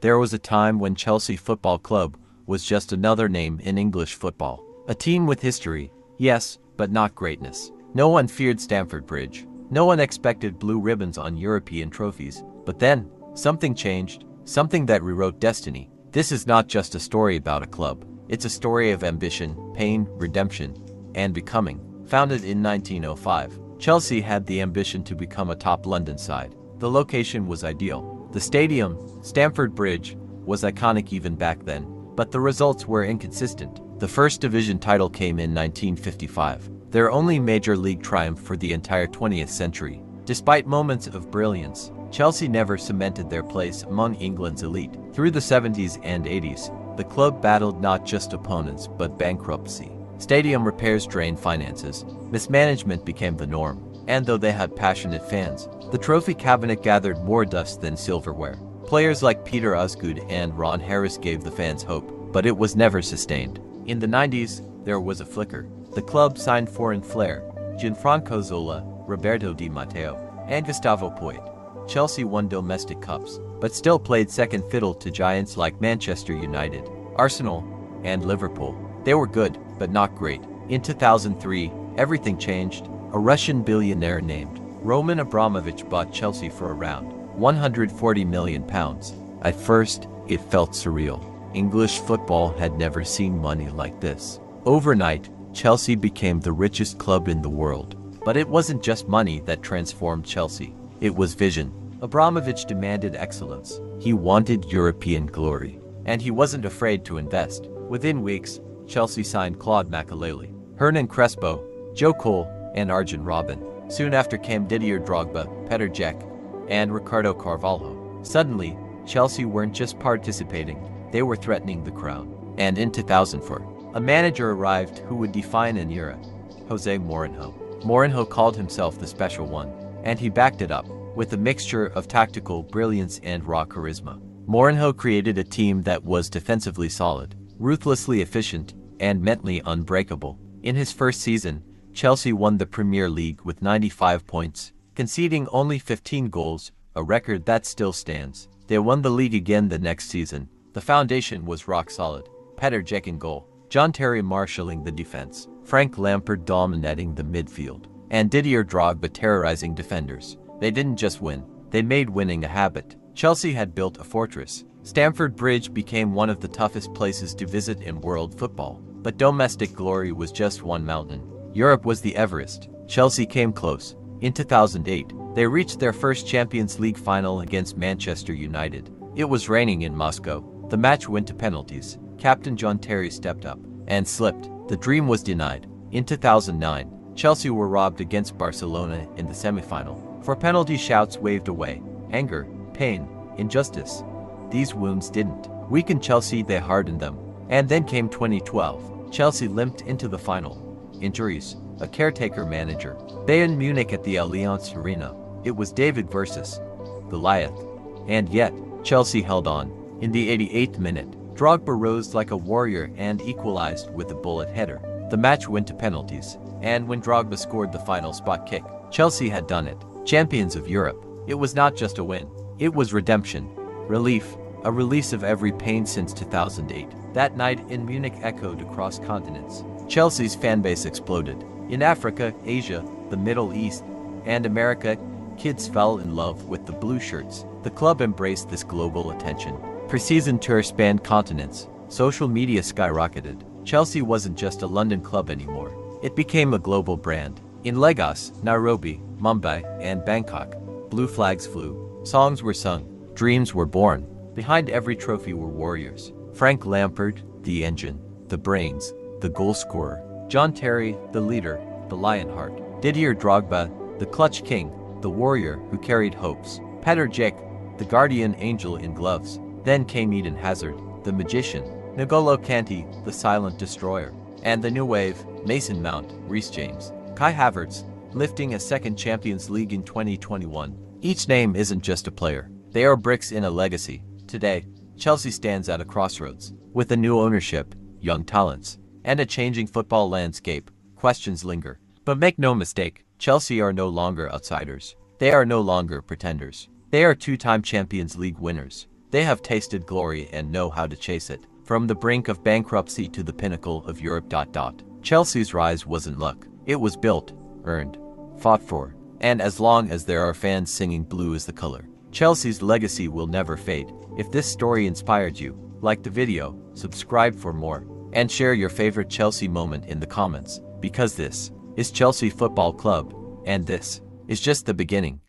There was a time when Chelsea Football Club was just another name in English football. A team with history, yes, but not greatness. No one feared Stamford Bridge. No one expected blue ribbons on European trophies. But then, something changed, something that rewrote destiny. This is not just a story about a club. It's a story of ambition, pain, redemption, and becoming. Founded in 1905, Chelsea had the ambition to become a top London side. The location was ideal. The stadium, Stamford Bridge, was iconic even back then, but the results were inconsistent. The first division title came in 1955, their only major league triumph for the entire 20th century. Despite moments of brilliance, Chelsea never cemented their place among England's elite. Through the 70s and 80s, the club battled not just opponents but bankruptcy. Stadium repairs drained finances, mismanagement became the norm, and though they had passionate fans, the trophy cabinet gathered more dust than silverware. Players like Peter Osgood and Ron Harris gave the fans hope, but it was never sustained. In the 90s, there was a flicker. The club signed foreign flair, Gianfranco Zola, Roberto Di Matteo, and Gustavo Poyet. Chelsea won domestic cups, but still played second fiddle to giants like Manchester United, Arsenal, and Liverpool. They were good, but not great. In 2003, everything changed. A Russian billionaire named Roman Abramovich bought Chelsea for around £140 million. At first, it felt surreal. English football had never seen money like this. Overnight, Chelsea became the richest club in the world. But it wasn't just money that transformed Chelsea. It was vision. Abramovich demanded excellence. He wanted European glory. And he wasn't afraid to invest. Within weeks, Chelsea signed Claude Makélélé, Hernan Crespo, Joe Cole, and Arjen Robben. Soon after came Didier Drogba, Petr Cech, and Ricardo Carvalho. Suddenly, Chelsea weren't just participating, they were threatening the crown. And in 2004, a manager arrived who would define an era, Jose Mourinho. Mourinho called himself the special one, and he backed it up with a mixture of tactical brilliance and raw charisma. Mourinho created a team that was defensively solid, ruthlessly efficient, and mentally unbreakable. In his first season, Chelsea won the Premier League with 95 points, conceding only 15 goals, a record that still stands. They won the league again the next season. The foundation was rock solid. Petr Cech in goal, John Terry marshalling the defense, Frank Lampard dominating the midfield, and Didier Drogba terrorizing defenders. They didn't just win, they made winning a habit. Chelsea had built a fortress. Stamford Bridge became one of the toughest places to visit in world football. But domestic glory was just one mountain. Europe was the Everest. Chelsea came close. In 2008, they reached their first Champions League final against Manchester United. It was raining in Moscow. The match went to penalties. Captain John Terry stepped up and slipped. The dream was denied. In 2009, Chelsea were robbed against Barcelona in the semi-final. For penalty shouts waved away. Anger, pain, injustice. These wounds didn't weaken Chelsea, they hardened them. And then came 2012. Chelsea limped into the final. Injuries, a caretaker manager, Bayern Munich at the Allianz Arena. It was David versus Goliath. And yet, Chelsea held on. In the 88th minute, Drogba rose like a warrior and equalized with a bullet header. The match went to penalties. And when Drogba scored the final spot kick, Chelsea had done it. Champions of Europe. It was not just a win. It was redemption. Relief. A release of every pain since 2008. That night in Munich echoed across continents. Chelsea's fanbase exploded. In Africa, Asia, the Middle East, and America, kids fell in love with the blue shirts. The club embraced this global attention. Pre-season tours spanned continents. Social media skyrocketed. Chelsea wasn't just a London club anymore. It became a global brand. In Lagos, Nairobi, Mumbai, and Bangkok, blue flags flew. Songs were sung. Dreams were born. Behind every trophy were warriors. Frank Lampard, the engine, the brains, the goal scorer. John Terry, the leader, the Lionheart. Didier Drogba, the clutch king, the warrior who carried hopes. Petr Cech, the guardian angel in gloves. Then came Eden Hazard, the magician. N'Golo Kante, the silent destroyer. And the new wave, Mason Mount, Reece James, Kai Havertz, lifting a second Champions League in 2021. Each name isn't just a player. They are bricks in a legacy. Today, Chelsea stands at a crossroads. With a new ownership, young talents, and a changing football landscape, questions linger. But make no mistake, Chelsea are no longer outsiders. They are no longer pretenders. They are two-time Champions League winners. They have tasted glory and know how to chase it. From the brink of bankruptcy to the pinnacle of Europe. Chelsea's rise wasn't luck. It was built, earned, fought for. And as long as there are fans singing blue is the color, Chelsea's legacy will never fade. If this story inspired you, like the video, subscribe for more, and share your favorite Chelsea moment in the comments, because this is Chelsea Football Club, and this is just the beginning.